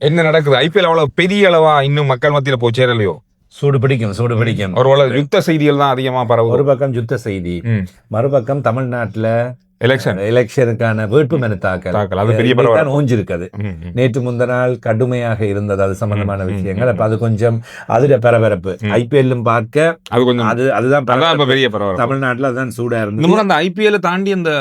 என்ன நடக்குது? ஐபிஎல் அவ்வளவு பெரிய அளவா இன்னும் மக்கள் மத்தியில போய் சேரலையோ? சூடு பிடிக்கும். ஒருவேளை யுத்த செய்திகள் தான் அதிகமா பரவும். ஒரு பக்கம் யுத்த செய்தி, மறுபக்கம் தமிழ்நாட்டுல எலெக்ஷனுக்கான வேட்புமனு தாக்கல் அது பெரிய ஊஞ்சிருக்குது. நேற்று முந்த நாள் கடுமையாக இருந்தது அது சம்பந்தமான விஷயங்கள். அப்ப அது கொஞ்சம் அதுல பரபரப்பு ஐபிஎல்லும் பார்க்க அது கொஞ்சம் அதுதான் பெரிய பரபரப்பு. தமிழ்நாட்டுல அதுதான் சூடா இருந்தது. அந்த ஐபிஎல் தாண்டி அந்த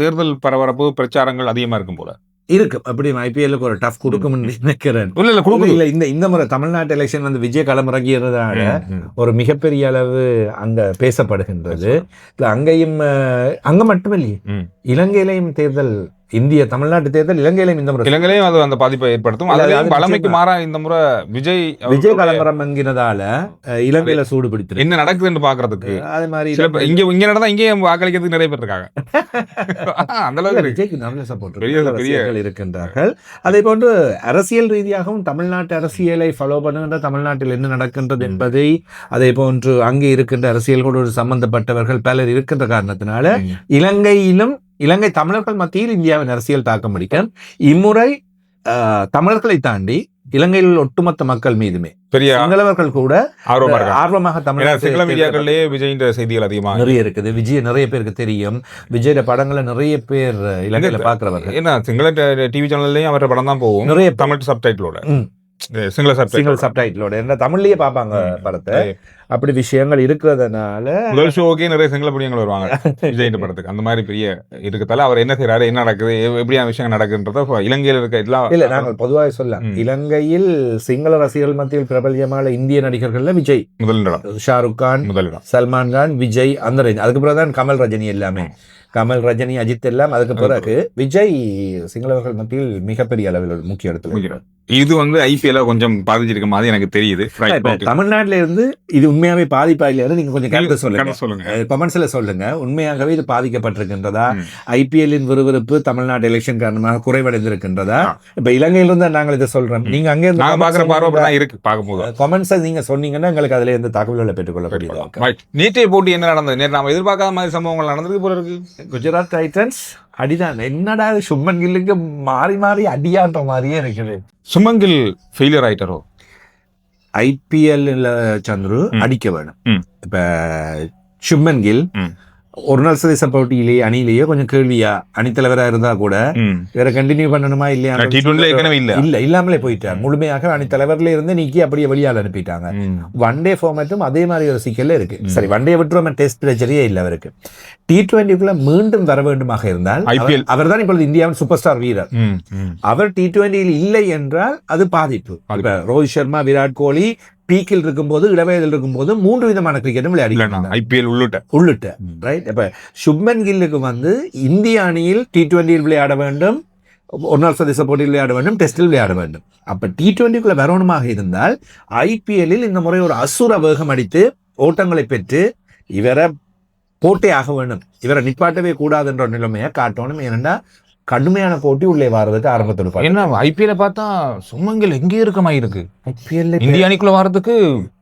தேர்தல் பரபரப்பு பிரச்சாரங்கள் அதிகமா இருக்கும் போல இருக்கு. அப்படி ஐபிஎல்லுக்கு ஒரு டஃப் கொடுக்கும்னு நினைக்கிறேன். இந்த முறை தமிழ்நாட்டு எலெக்ஷன் வந்து விஜய் களமிறங்கியதால ஒரு மிகப்பெரிய அளவு அங்க பேசப்படுகின்றது. அங்கேயும் அங்க மட்டுமில்லையே, இலங்கையிலையும் தேர்தல், இந்திய தமிழ்நாட்டு தேர்தல் இலங்கையிலையும் இந்த முறை இலங்கையிலையும் அது அந்த பாதிப்பை ஏற்படுத்தும். பலமைக்கு மாறா இந்த முறை விஜய் களம்பரம் என்கிறதால இலங்கையில சூடு பிடித்து என்ன நடக்குதுன்னு பாக்குறதுக்கு அதே மாதிரி இங்க நடந்தா இங்கே வாக்களிக்கிறதுக்கு நிறைய பேர் இருக்காங்க. அந்த அளவுக்கு விஜய்க்கு நல்ல சப்போர்ட் இருக்கின்றார்கள். அதே போன்று அரசியல் ரீதியாகவும் தமிழ்நாட்டு அரசியலை ஃபாலோ பண்ணுகின்ற, தமிழ்நாட்டில் என்ன நடக்கின்றது என்பதை, அதே போன்று அங்கே இருக்கின்ற அரசியல்களோடு சம்பந்தப்பட்டவர்கள் பலர் இருக்கின்ற காரணத்தினால இலங்கை தமிழர்கள் மத்தியில் இந்தியாவின் அரசியல் தாக்கம் பிடிக்க இம்முறை தமிழர்களை தாண்டி இலங்கையில் உள்ள ஒட்டுமொத்த மக்கள் மீதுமே பெரிய சிங்களவர்கள் கூட ஆர்வமாக தமிழ் விஜயின் செய்திகள் அதிகமாக நிறைய இருக்குது. விஜய் நிறைய பேருக்கு தெரியும். விஜயோட படங்களை நிறைய பேர் இலங்கையில பாக்குறவர்கள். ஏன்னா சிங்கள டிவி சேனல்லையும் அவரோட படம் தான் போகும், நிறைய தமிழ் சப்டைட்டிலோட, சிங்கள சப்டைட்டிலோட என்ன தமிழ்லயே பாப்பாங்க படத்தை. அப்படி விஷயங்கள் இருக்கிறதுனால முதல் ஷோக்கே நிறைய சிங்கள பிடியங்கள் வருவாங்க விஜய் படத்துக்கு. அந்த மாதிரி பெரிய இருக்கிறதால அவர் என்ன செய்யறாரு, என்ன நடக்குது, எப்படியான விஷயங்கள் நடக்குன்றத இலங்கையில் இருக்க எல்லாம் இல்ல நாங்கள் பொதுவாக சொல்லலாம். இலங்கையில் சிங்கள ரசிகர்கள் மத்தியில் பிரபல்யமான இந்திய நடிகர்கள்ல விஜய் முதலிடம், ஷாருக் கான் முதலிடம், சல்மான் கான், விஜய் அந்த ரேஞ்ச். அதுக்கு பிறகுதான் கமல், ரஜினி எல்லாமே. கமல், ரஜினி, அஜித் எல்லாம் அதுக்கு பிறகு விஜய் சிங்களவர்கள் மத்தியில் மிகப்பெரிய அளவில் முக்கிய இடத்துல. இது வந்து ஐபிஎல் கொஞ்சம் பாதிச்சிருக்க மாதிரி எனக்கு தெரியுது. தமிழ்நாட்டில இருந்து இது உண்மையாவே பாதிப்பா இல்லையா, நீங்க கொஞ்சம் கருத்து சொல்லுங்க, கமெண்ட்ஸ்ல சொல்லுங்க. உண்மையாகவே இது பாதிக்கப்பட்டிருக்கின்றதா? ஐபிஎல்லின் விறுவிறுப்பு தமிழ்நாடு எலெக்ஷன் காரணமாக குறைவடைந்திருக்கின்றதா? இப்ப இலங்கையிலிருந்து நாங்கள் இதை சொல்றோம், நீங்க அங்கே இருக்கு பார்க்கும்போது கமெண்ட்ஸ் நீங்க சொன்னீங்கன்னா எங்களுக்கு அதுல இருந்து தகவல்களை பெற்றுக்கொள்ள முடியும். நேற்றைய போட்டி என்ன நடந்தது? நேற்று நாம எதிர்பார்க்காத மாதிரி சம்பவங்கள் நடந்தது போல இருக்கு. குஜராத் டைட்டன்ஸ் அடிதான். என்னடா சுப்மன் கில்லுக்கு மாறி மாறி அடியான்ற மாதிரியே இருக்குது. சுப்மன் கில் ஃபெயிலியர் ஆயிட்டாரோ? ஐபிஎல் சந்துரு அடிக்க வேணும். இப்ப சுப்மன் கில் ஒரு நாள் சதேச போட்டியிலேயே அணியிலேயே கொஞ்சம் கேள்வியா, அணித்தலைவரா இருந்தா கூட வேற கண்டினியூ பண்ணணுமா இல்லையா இல்ல இல்லாமலே போயிட்டார். முழுமையாக அணித்தலைவர்ல இருந்து நீக்கி அப்படியே வெளியால் அனுப்பிட்டாங்க. ஒன் டே ஃபார்மேட்டும் அதே மாதிரி ஒரு சிக்கல்ல இருக்கு. சரி, ஒன் டே விட்டுருவோம், டெஸ்ட் பிரச்சனையே இல்லை அவருக்கு. T20 மீண்டும் வர வேண்டுமாக இருந்தால் அவர் தான் இப்பொழுது இந்தியாவின் சூப்பர் ஸ்டார் வீரர். அவர் T20 இல்லை என்றால் அது பாதிப்பு. இப்ப ரோஹித் சர்மா, விராட் கோலி பீக்கில் இருக்கும்போது, இளவயதில் இருக்கும்போது 3 விதமான கிரிக்கெட்டும் விளையாடிக்கலாம், ஐபிஎல் உள்ளிட்ட. ரைட். இப்ப சுப்மன் கில்லுக்கு வந்து இந்திய அணியில் T20 விளையாட வேண்டும், ஒரு நாள் சதேச போட்டியில் விளையாட வேண்டும், டெஸ்டில் விளையாட வேண்டும். அப்ப T20 வரணுமாக இருந்தால் ஐபிஎல்லில் இந்த முறை ஒரு அசுர வேகம் அடித்து ஓட்டங்களை பெற்று இவரை போட்டே ஆக வேண்டும், இவரை நிப்பாட்டவே கூடாது என்ற நிலைமையை காட்டணும். ஏனென்றா கடுமையான போட்டி உள்ளே வர்றதுக்கு ஆரம்பத்தோடு என்ன ஐபிஎல் பார்த்தா சுமங்கல் எங்கே இருக்கமாய் இருக்கு. ஐபிஎல் இந்திய அணிக்குள்ள வர்றதுக்கு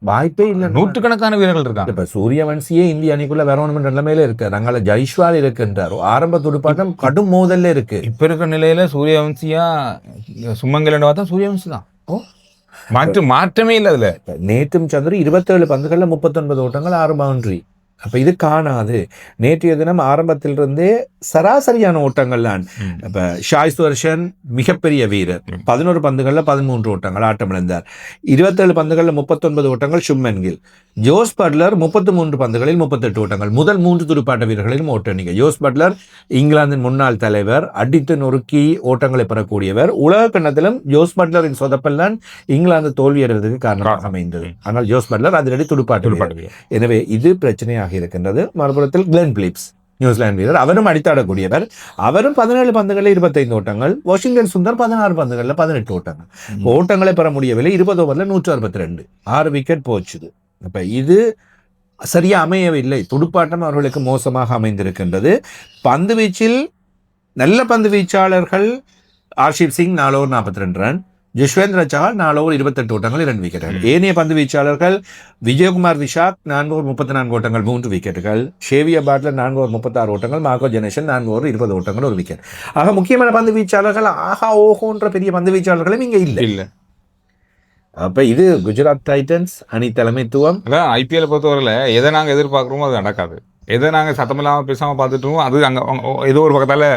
வாய்ப்பே இல்லை. நூற்றுக்கணக்கான வீரர்கள் இருக்காங்க. இப்ப சூரியவன்சியே இந்திய அணிக்குள்ள வரணும் என்ற நிலைமையில இருக்கு. நாங்கள ஜெய்ஸ்வால் இருக்கின்றார். ஆரம்ப துடுப்பாட்டம் கடும் மோதல்ல இருக்கு. இப்ப இருக்கிற நிலையில சூரியவன்சியா சுமங்கல் பார்த்தா சூரியவன்சி தான், மாற்றமே இல்லை. அதுல நேற்றும் சந்திர 27 பந்துகள்ல 39 ஓட்டங்கள், 6 பவுண்டரி. அப்ப இது காணாது. நேற்றைய தினம் ஆரம்பத்திலிருந்தே சராசரியான ஓட்டங்கள் தான். இப்ப ஷாய் சுதர்ஷன் மிகப்பெரிய வீரர், 11 பந்துகள்ல 13 ஓட்டங்கள் ஆட்டமிழந்தார். 27 பந்துகள்ல 39 ஓட்டங்கள் சுப்மன் கில். ஜோஸ் பட்லர் 33 பந்துகளில் 38 ஓட்டங்கள். முதல் 3 துடுப்பாட்ட வீரர்களிலும் ஓட்ட எண்ணிக்கை. ஜோஸ் பட்லர் இங்கிலாந்தின் முன்னாள் தலைவர், அடித்து நொறுக்கி ஓட்டங்களை பெறக்கூடியவர். உலக கண்ணத்திலும் ஜோஸ் பட்லரின் சொதப்பல் தான் இங்கிலாந்து தோல்வியடைவதற்கு காரணமாக அமைந்தது. ஆனால் ஜோஸ் பட்லர் அதிரடி துடுப்பாட்ட. எனவே இது பிரச்சனையாக இருக்கின்றது. மறுபுறத்தில் கிளென் பிலிப்ஸ் நியூசிலாந்து வீரர், அவரும் அடித்தாடக்கூடியவர். அவரும் 17 பந்துகளில் 25 ஓட்டங்கள். வாஷிங்டன் சுந்தர் 16 பந்துகளில் 18 ஓட்டங்கள். ஓட்டங்களை பெற முடியவில்லை. 20 ஓவரில் 162, 6 விக்கெட் போச்சுது. அப்ப இது சரியா அமையவில்லை. துடுப்பாட்டம் அவர்களுக்கு மோசமாக அமைந்திருக்கின்றது. பந்து வீச்சில் நல்ல பந்து வீச்சாளர்கள் Arshdeep Singh 4 over 42 run, Yuzvendra Chahal 4 over 28 ஓட்டங்கள் 2 விக்கெட்டுகள். ஏனைய பந்து வீச்சாளர்கள் விஜயகுமார் விஷாக் 4 ஓவர் 34 ஓட்டங்கள் 3 விக்கெட்டுகள், ஷேவியா பாட்லர் 4 ஓவர் 36 ஓட்டங்கள், மார்கோ ஜெனேஷன் 4 ஓவர் 20 ஓட்டங்கள் 1 விக்கெட். ஆக முக்கியமான பந்து வீச்சாளர்கள் ஆஹா ஓஹோன்ற பெரிய பந்து வீச்சாளர்களும் இங்க இல்லை. அப்ப இது குஜராத் டைட்டன்ஸ் அணி தலைமைத்துவம். அதான் ஐபிஎல் பொறுத்தவரையில எதை நாங்க எதிர்பார்க்குறோமோ அது நடக்காது. எதை நாங்க சத்தமில்லாம பேசாம பார்த்துட்டோமோ அது அங்க ஏதோ ஒரு பக்கத்தால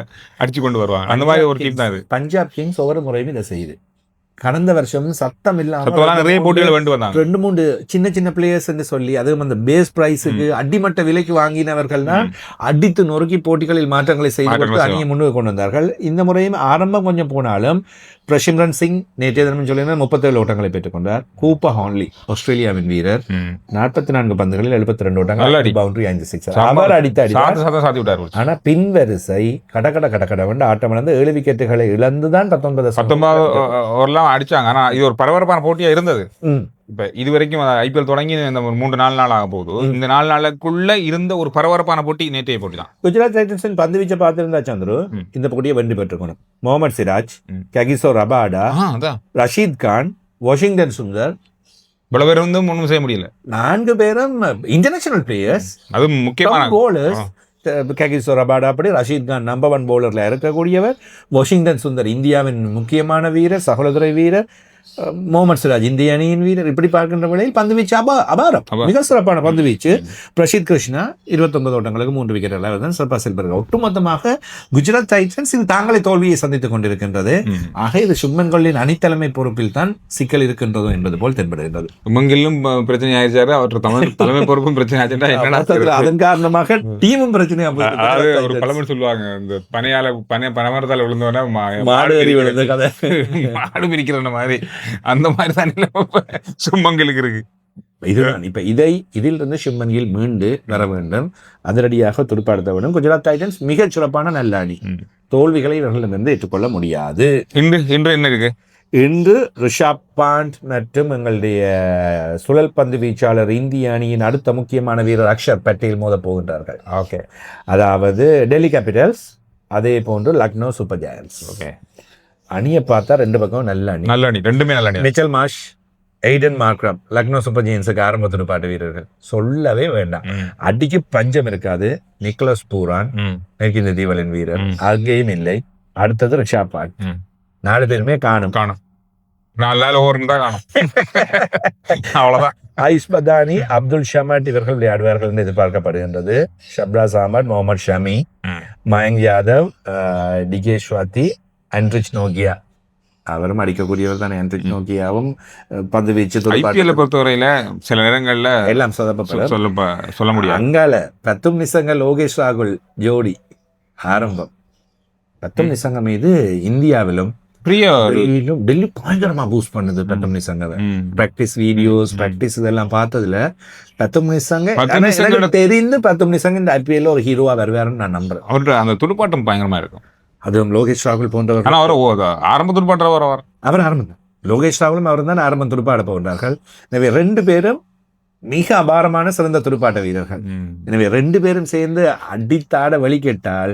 அடிச்சு கொண்டு வருவாங்க. அந்த மாதிரி ஒரு டீம் தான் இது. பஞ்சாப் கிங்ஸ் ஒவ்வொரு முறையும் இதை செய்யுது. கடந்த வருஷம் சத்தம் இல்லாம நிறைய போட்டிகள் வேண்டு வந்தாங்க. 2-3 சின்ன சின்ன பிளேயர்ஸ் என்று சொல்லி அதுவும் அந்த பேஸ் பிரைஸுக்கு அடிமட்ட விலைக்கு வாங்கினவர்கள் தான் அடித்து நொறுக்கி போட்டிகளில் மாற்றங்களை செய்து அணியை முன்னுக்கு கொண்டு வந்தார்கள். இந்த முறையும் ஆரம்பம் கொஞ்சம் போனாலும் பிரசிம்ரன் சிங் நேற்றைய தினம் சொல்லினா 37 ஓட்டங்களை பெற்றுக்கொண்டார். கூப்பா ஹான்லி ஆஸ்திரேலியாவின் வீரர் 44 பந்துகளில் 72 ஓட்டங்கள், பவுண்டரி 5 சிக்ஸர். அவர் அடித்தார். ஆனா பின் வரிசை கடகட ஆட்டம் இழந்து 7 விக்கெட்டுகளை இழந்துதான் 19 அடிச்சாங்க. ஆனா இது ஒரு பரபரப்பான போட்டியா இருந்தது. இப்ப இது வரைக்கும் ஐபிஎல் தொடங்கி இந்த 3-4 நாள் ஆக போகுது. இந்த 4 நாளுக்குள்ள இருந்த ஒரு பரபரப்பான போட்டி நேற்றைய போட்டி தான். குஜராத் டைட்டன்ஸின் பந்து வீச்சை பார்த்திருந்தா சந்துரு இந்த போட்டியை வெற்றி பெற்றுக்கணும். முகமது சிராஜ், ககிசோ ரபாடா, ரஷீத் கான், வாஷிங்டன் சுந்தர், இவ்வளவு பேர் வந்து ஒன்றும் செய்ய முடியல. 4 பேரும் இன்டர்நேஷனல் பிளேயர்ஸ். அது முக்கியமான போலர்ஸ். ககிசோ ரபாடா அப்படி, ரஷீத் கான் நம்பர் 1 பவுலர்ல இருக்கக்கூடியவர், வாஷிங்டன் சுந்தர் இந்தியாவின் முக்கியமான வீரர், சகோதர வீரர், முகமது சிராஜ் இந்திய அணியின் வீரர். இப்படி பார்க்கின்ற வேளையில் பந்து வீச்சு அபாரம், மிக சிறப்பான பந்து வீச்சு. பிரசித் கிருஷ்ணா 29 ஓட்டங்களுக்கு 3 விக்கெட் சிறப்பாக செல்வார்கள். ஒட்டுமொத்தமாக குஜராத் டைட்டன்ஸ் இது தாங்களே தோல்வியை சந்தித்துக் கொண்டிருக்கின்றது. ஆக இது சுப்மன் கில்லின் அணித்தலைமை பொறுப்பில் தான் சிக்கல் இருக்கின்றதோ என்பது போல் தென்படுகின்றது. சுப்மன் கில்லும் பிரச்சனை ஆயிடுச்சாரு, அவர் தலைமை பொறுப்பும் பிரச்சனை ஆச்சு. அதன் காரணமாக டீமும் பிரச்சனை. ஒரு பழமொழி சொல்லுவாங்க, இந்த பனைமரத்தால விழுந்தோட மாடு விழுந்த கதை, மாடு பிரிக்கிற மாதிரி. அந்த மாதிரி தான் சுப்மன் கில்லுக்கு இருக்கு. இதுதான் இப்ப இதில் இருந்து சுப்மன் கில் மீண்டு வர வேண்டும், அதிரடியாக துடுப்பாடுத்த வேண்டும். குஜராத் டைட்டன்ஸ் மிகச் சிறப்பான நல்ல அணி. தோல்விகளை இவர்களிடமிருந்து ஏற்றுக்கொள்ள முடியாது. இன்று என்ன இருக்கு? இன்று ரிஷப் பாண்ட் மற்றும் எங்களுடைய சுழல் பந்து வீச்சாளர் இந்திய அணியின் அடுத்த முக்கியமான வீரர் அக்ஷர் பட்டேல் மோத போகின்றார்கள். ஓகே, அதாவது டெல்லி கேபிட்டல்ஸ், அதே போன்று லக்னோ சூப்பர் ஜெயண்ட்ஸ். ஓகே, அணியை பார்த்தா 2 பக்கம் நல்ல அணி, ரெண்டுமே நல்ல அணி. Mitchell Marsh, Aiden Markram, Lucknow super ஜெயின்ஸுக்கு ஆரம்ப துடுப்பாட்ட வீரர்கள் சொல்லவே வேண்டாம். அடிக்கு பஞ்சம் இருக்காது. நிக்கோலஸ் பூரான் மேற்கிந்திய தீவலின் வீரர் அங்கேயும் இல்லை. அடுத்தது ரிஷப் பாண்ட். 4 பேருமே காணும். 4 நாள் ஓவரும் தான் காணும். அவ்வளவுதான். ஆயுஷ் பதானி, அப்துல் ஷமாட் இவர்கள் விளையாடுவார்கள் என்று எதிர்பார்க்கப்படுகின்றது. ஷப்ராஸ் அஹமத், முகமது ஷமி, மயங்க் யாதவ், டிகேஷ்வாதி, ஆண்ட்ரிச் நோகியா அவரும் அடிக்கக்கூடியவர் தான். ஆண்ட்ரிச் நோகியாவும் பந்து வீச்சு ஐபிஎல்லை பொறுத்தவரையில சில நேரங்கள்ல எல்லாம் சொல்ல முடியும். அங்கால 10 நிமிஷங்கள் லோகேஷ் ராகுல் ஜோடி ஆரம்பம். 10 நிமிஷங்கள் மீது இந்தியாவிலும் டெல்லி பயங்கரமா பூஸ்ட் பண்ணுது. 10 நிமிஷங்கள் பிராக்டிஸ் வீடியோஸ், பிராக்டிஸ் இதெல்லாம் பார்த்ததுல 10 நிமிஷங்கள் தெரிந்து 10 நிமிஷங்கள் இந்த ஐபிஎல்ல ஒரு ஹீரோவா வருவாருன்னு நான் நம்புறேன். அவர்கிட்ட அந்த துடுப்பாட்டம் பயங்கரமா இருக்கும். அதுவும் லோகேஷ் ராகுல் போன்றவர். ஆரம்ப துடுப்பாடுறவர் அவர் ஆரம்பம். லோகேஷ் ராகுலும் அவர் தான் ஆரம்பம் துடுப்பாட போகின்றார்கள். எனவே 2 பேரும் மிக அபாரமான சிறந்த துடுப்பாட்ட வீரர்கள். எனவே 2 பேரும் சேர்ந்து அடித்தாட வழி கேட்டால்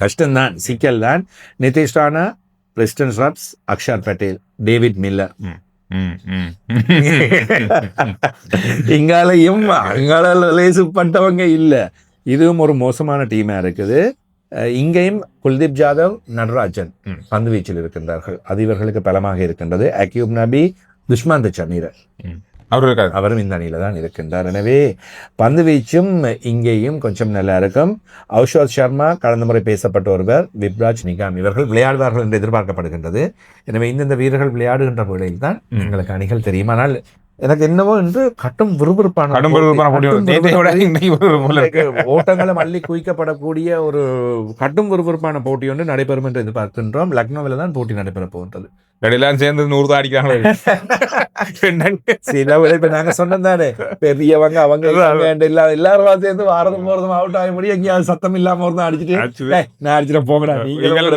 கஷ்டம்தான், சிக்கல் தான். நிதிஷ் ராணா, பிரிஸ்டன் ஷார்ப்ஸ், அக்ஷர் பட்டேல், டேவிட் மில்லர் இங்காலையும் அங்கால லேசு பட்டவங்க இல்ல. இதுவும் ஒரு மோசமான டீமா இருக்குது. இங்கேயும் குல்தீப் ஜாதவ், நடராஜன் பந்து வீச்சில் இருக்கின்றார்கள். அது இவர்களுக்கு பலமாக இருக்கின்றது. அக்யூப் நபி, துஷ்மந்த் சமீர அவரும் இந்த அணியில தான் இருக்கின்றார். எனவே பந்து வீச்சும் இங்கேயும் கொஞ்சம் நல்லா இருக்கும். ஔஷத் சர்மா கடந்த முறை பேசப்பட்ட ஒருவர், விப்ராஜ் நிகாம் இவர்கள் விளையாடுவார்கள் என்று எதிர்பார்க்கப்படுகின்றது. எனவே இந்தந்த வீரர்கள் விளையாடுகின்ற வேளையில் தான் எங்களுக்கு அணிகள் தெரியும். ஆனால் எனக்கு என்னவோ என்று கட்டும் விறுவிறுப்பான ஓட்டங்களும் அள்ளி குவிக்கப்படக்கூடிய ஒரு கட்டும் விறுவிறுப்பான போட்டி ஒன்று நடைபெறும் என்று எதிர்பார்க்கின்றோம். லக்னோவில் தான் போட்டி நடைபெற போகின்றது. சேர்ந்து 100 தான் அடிக்கிறாங்க. இப்ப நாங்க சொன்னோம் தானே, பெரியவங்க அவங்க எல்லாரும் சேர்ந்து வாரதும் போறதும் அவுட் ஆக முடியும். எங்கேயாவது சத்தம் இல்லாம ஒரு அடிச்சுட்டு நான் அடிச்சுட்டு போங்கடா,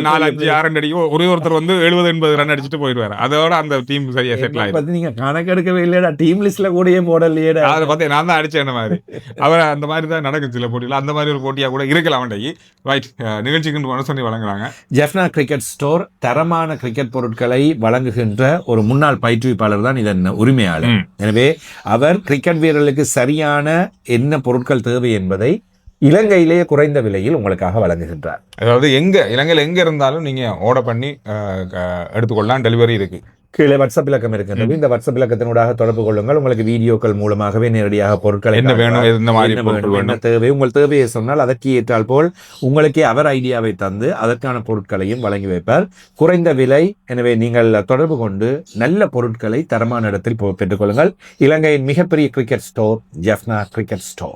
4-5-6 அடிக்கும். ஒருத்தர் வந்து 70-80 ரன் அடிச்சுட்டு போயிடுவாரு. அதோட அந்த டீம் சரியா செட்டில் ஆயிடும். நீங்க கணக்கெடுக்கவே இல்லையடா, டீம் லிஸ்ட்ல கூடயே போடலையேடா. அதை பார்த்து நான் தான் அடிச்சேன் மாதிரி. அவர் அந்த மாதிரி தான் நடக்கும் சில போட்டியில். அந்த மாதிரி ஒரு போட்டியா கூட இருக்கலாம். ரைட், நிகழ்ச்சிக்கு மனசொன்னி வழங்குறாங்க. ஜெஃப்னா கிரிக்கெட் ஸ்டோர் தரமான கிரிக்கெட் பொருட்களை வழங்குகின்ற ஒரு முன்னாள் பயிற்றுவிப்பாளர் தான் இதன் உரிமையாளர். எனவே அவர் கிரிக்கெட் வீரர்களுக்கு சரியான என்ன பொருட்கள் தேவை என்பதை இலங்கையிலேயே குறைந்த விலையில் உங்களுக்காக வழங்குகின்றார். அதாவது இலங்கையில் எங்க இருந்தாலும் நீங்க ஆர்டர் பண்ணி எடுத்துக்கொள்ளலாம். டெலிவரி இருக்கு. கீழே வாட்ஸ்அப் இலக்கம் இருக்கின்றது. இந்த வாட்ஸ்அப் இலக்கத்தினூடாக தொடர்பு கொள்ளுங்கள். உங்களுக்கு வீடியோக்கள் மூலமாகவே நேரடியாக பொருட்கள் என்ன வேணும், எந்த மாதிரி பொருட்கள் என்ன தேவை, உங்கள் தேவையை சொன்னால் அதற்கு ஏற்றால் போல் உங்களுக்கே அவர் ஐடியாவை தந்து அதற்கான பொருட்களையும் வழங்கி வைப்பார். குறைந்த விலை. எனவே நீங்கள் தொடர்பு கொண்டு நல்ல பொருட்களை தரமான இடத்தில் பெற்றுக்கொள்ளுங்கள். இலங்கையின் மிகப்பெரிய cricket store Jaffna cricket store.